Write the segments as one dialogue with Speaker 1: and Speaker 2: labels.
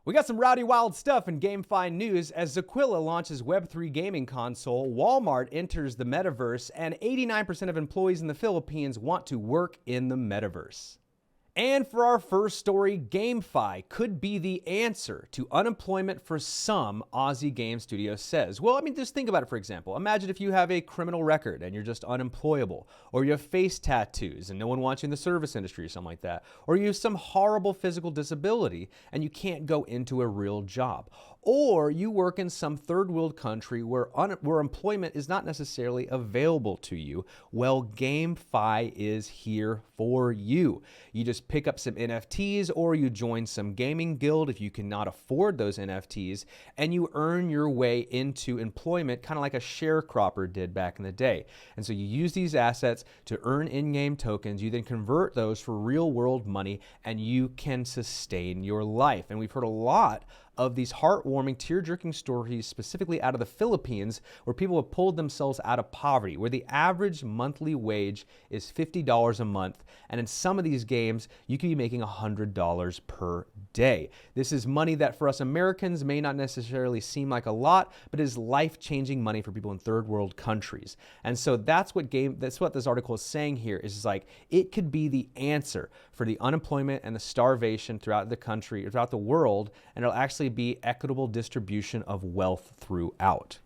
Speaker 1: We got some rowdy wild stuff in GameFi news as Zilliqa launches Web3 gaming console, Walmart enters the Metaverse, and 89% of employees in the Philippines want to work in the Metaverse. And for our first story, GameFi could be the answer to unemployment for some, Aussie game studio says. Well, I mean, just think about it, for example. Imagine if you have a criminal record and you're just unemployable, or you have face tattoos and no one wants you in the service industry or something like that, or you have some horrible physical disability and you can't go into a real job. Or you work in some third world country where employment is not necessarily available to you. Well, GameFi is here for you. You just pick up some NFTs or you join some gaming guild if you cannot afford those NFTs, and you earn your way into employment, kind of like a sharecropper did back in the day. And so you use these assets to earn in-game tokens. You then convert those for real world money and you can sustain your life. And we've heard a lot of these heartwarming, tear-jerking stories, specifically out of the Philippines, where people have pulled themselves out of poverty, where the average monthly wage is $50 a month. And in some of these games, you could be making $100 per day. This is money that for us Americans may not necessarily seem like a lot, but is life-changing money for people in third world countries. And so that's what this article is saying here, is like, it could be the answer for the unemployment and the starvation throughout the country, or throughout the world, and it'll actually be equitable distribution of wealth throughout.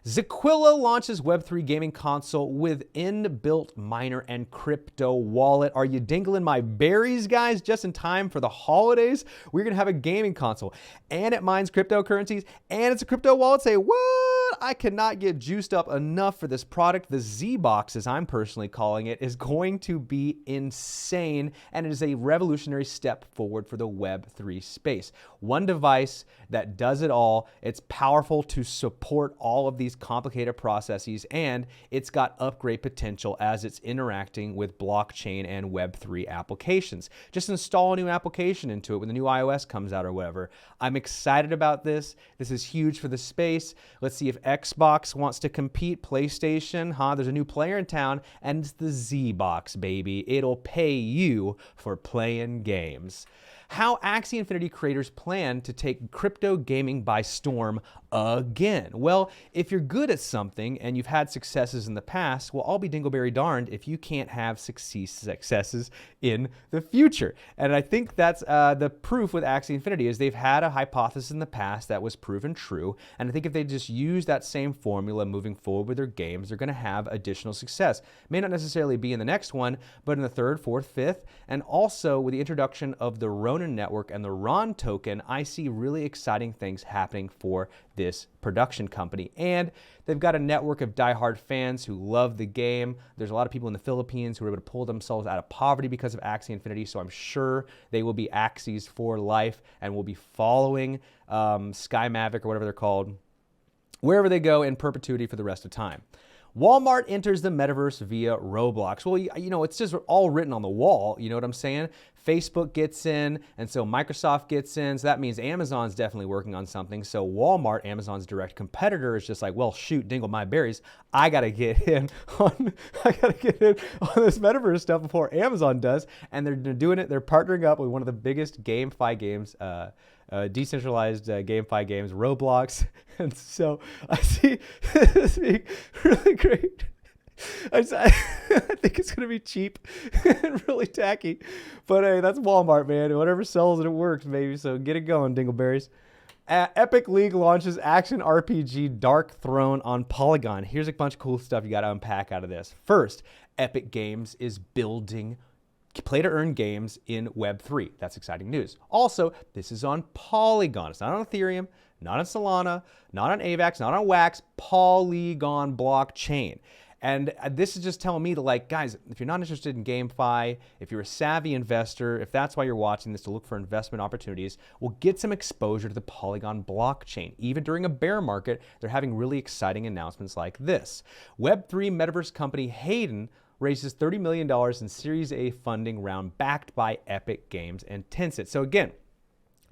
Speaker 1: Zilliqa launches Web3 gaming console with inbuilt miner and crypto wallet. Are you dingling my berries, guys? Just in time for the holidays, we're going to have a gaming console, and it mines cryptocurrencies, and it's a crypto wallet. Say, what? I cannot get juiced up enough for this product. The ZBox, as I'm personally calling it, is going to be insane, and it is a revolutionary step forward for the Web3 space. One device that does it all. It's powerful to support all of these complicated processes, and it's got upgrade potential as it's interacting with blockchain and Web3 applications. Just install a new application into it when the new iOS comes out or whatever. I'm excited about this. This is huge for the space. Let's see if Xbox wants to compete, PlayStation, there's a new player in town, and it's the ZBox, baby. It'll pay you for playing games. How Axi Infinity creators plan to take crypto gaming by storm again. Well, if you're good at something and you've had successes in the past, well, I'll be dingleberry darned if you can't have successes in the future. And I think that's the proof with Axi Infinity, is they've had a hypothesis in the past that was proven true. And I think if they just use that same formula moving forward with their games, they're going to have additional success. May not necessarily be in the next one, but in the third, fourth, fifth, and also with the introduction of the Ronin network and the RON token, I see really exciting things happening for this production company. And they've got a network of diehard fans who love the game. There's a lot of people in the Philippines who are able to pull themselves out of poverty because of Axi Infinity, so I'm sure they will be Axies for life and will be following Sky Mavic or whatever they're called, wherever they go in perpetuity for the rest of time. Walmart enters the Metaverse via Roblox. Well, you know, it's just all written on the wall, you know what I'm saying? Facebook gets in, and so Microsoft gets in, so that means Amazon's definitely working on something. So Walmart, Amazon's direct competitor, is just like, well, shoot, dingle my berries. I gotta get in on this Metaverse stuff before Amazon does, and they're doing it. They're partnering up with one of the biggest GameFi games, decentralized GameFi games, Roblox. And so I see this being really great. I think it's going to be cheap and really tacky. But hey, that's Walmart, man. Whatever sells it works, baby. So get it going, dingleberries. Epic League launches action RPG Dark Throne on Polygon. Here's a bunch of cool stuff you got to unpack out of this. First, Epic Games is building play-to-earn games in Web3. That's exciting news. Also, this is on Polygon. It's not on Ethereum, not on Solana, not on AVAX, not on Wax, Polygon blockchain. And this is just telling me to, like, guys, if you're not interested in GameFi, if you're a savvy investor, if that's why you're watching this, to look for investment opportunities, well, get some exposure to the Polygon blockchain. Even during a bear market, they're having really exciting announcements like this. Web3 metaverse company Hayden raises $30 million in Series A funding round backed by Epic Games and Tencent. So again,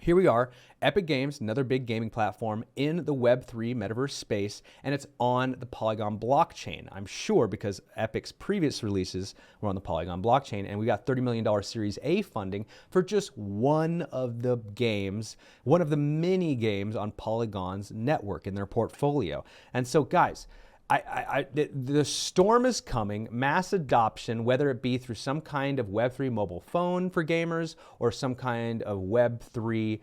Speaker 1: Here we are, Epic Games, another big gaming platform in the Web3 metaverse space, and it's on the Polygon blockchain. I'm sure because Epic's previous releases were on the Polygon blockchain, and we got $30 million Series A funding for just one of the games, one of the many games on Polygon's network in their portfolio. And so, guys, the storm is coming, mass adoption, whether it be through some kind of Web3 mobile phone for gamers or some kind of Web3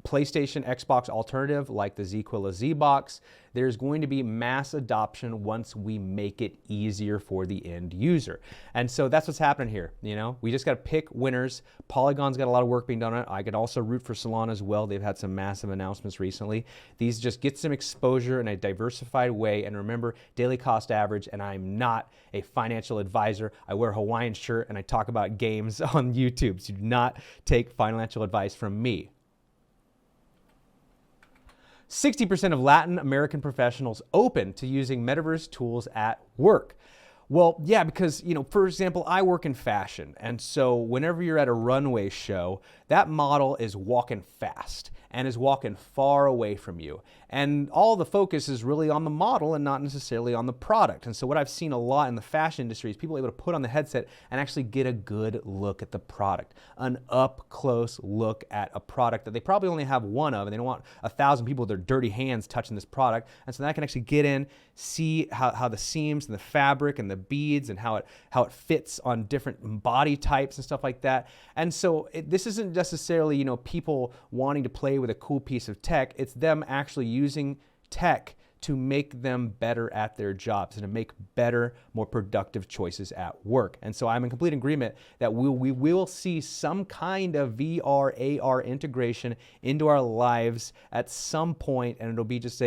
Speaker 1: PlayStation, Xbox alternative like the ZBox. There's going to be mass adoption once we make it easier for the end user. And so that's what's happening here. You know, we just got to pick winners. Polygon's got a lot of work being done on it. I could also root for Solana as well. They've had some massive announcements recently. These just get some exposure in a diversified way. And remember, daily cost average, and I'm not a financial advisor. I wear a Hawaiian shirt and I talk about games on YouTube. So do not take financial advice from me. 60% of Latin American professionals open to using metaverse tools at work. Well, yeah, because, you know, for example, I work in fashion. And so whenever you're at a runway show, that model is walking fast and is walking far away from you. And all the focus is really on the model and not necessarily on the product. And so what I've seen a lot in the fashion industry is people able to put on the headset and actually get a good look at the product, an up close look at a product that they probably only have one of, and they don't want 1,000 people with their dirty hands touching this product. And so that can actually get in, see how the seams and the fabric and the beads and how it fits on different body types and stuff like that. And so this isn't necessarily, you know, people wanting to play with a cool piece of tech. It's them actually using tech to make them better at their jobs and to make better, more productive choices at work. And so I'm in complete agreement that we will see some kind of VR, AR integration into our lives at some point, and it'll be just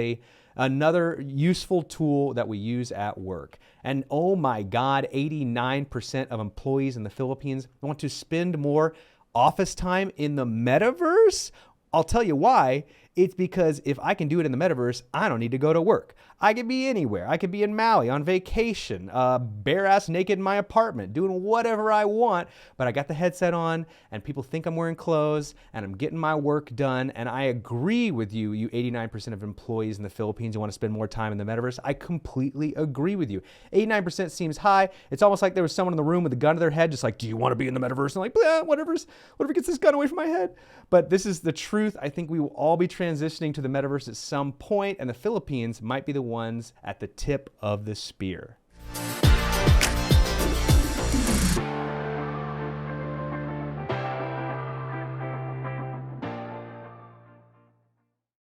Speaker 1: another useful tool that we use at work. And oh my God, 89% of employees in the Philippines want to spend more office time in the metaverse. I'll tell you why. It's because if I can do it in the metaverse, I don't need to go to work. I could be anywhere. I could be in Maui on vacation, bare ass naked in my apartment, doing whatever I want, but I got the headset on and people think I'm wearing clothes and I'm getting my work done. And I agree with you 89% of employees in the Philippines who want to spend more time in the metaverse. I completely agree with you. 89% seems high. It's almost like there was someone in the room with a gun to their head, just like, do you want to be in the metaverse? And I'm like, whatever gets this gun away from my head. But this is the truth. I think we will all be transitioning to the metaverse at some point, and the Philippines might be the ones at the tip of the spear.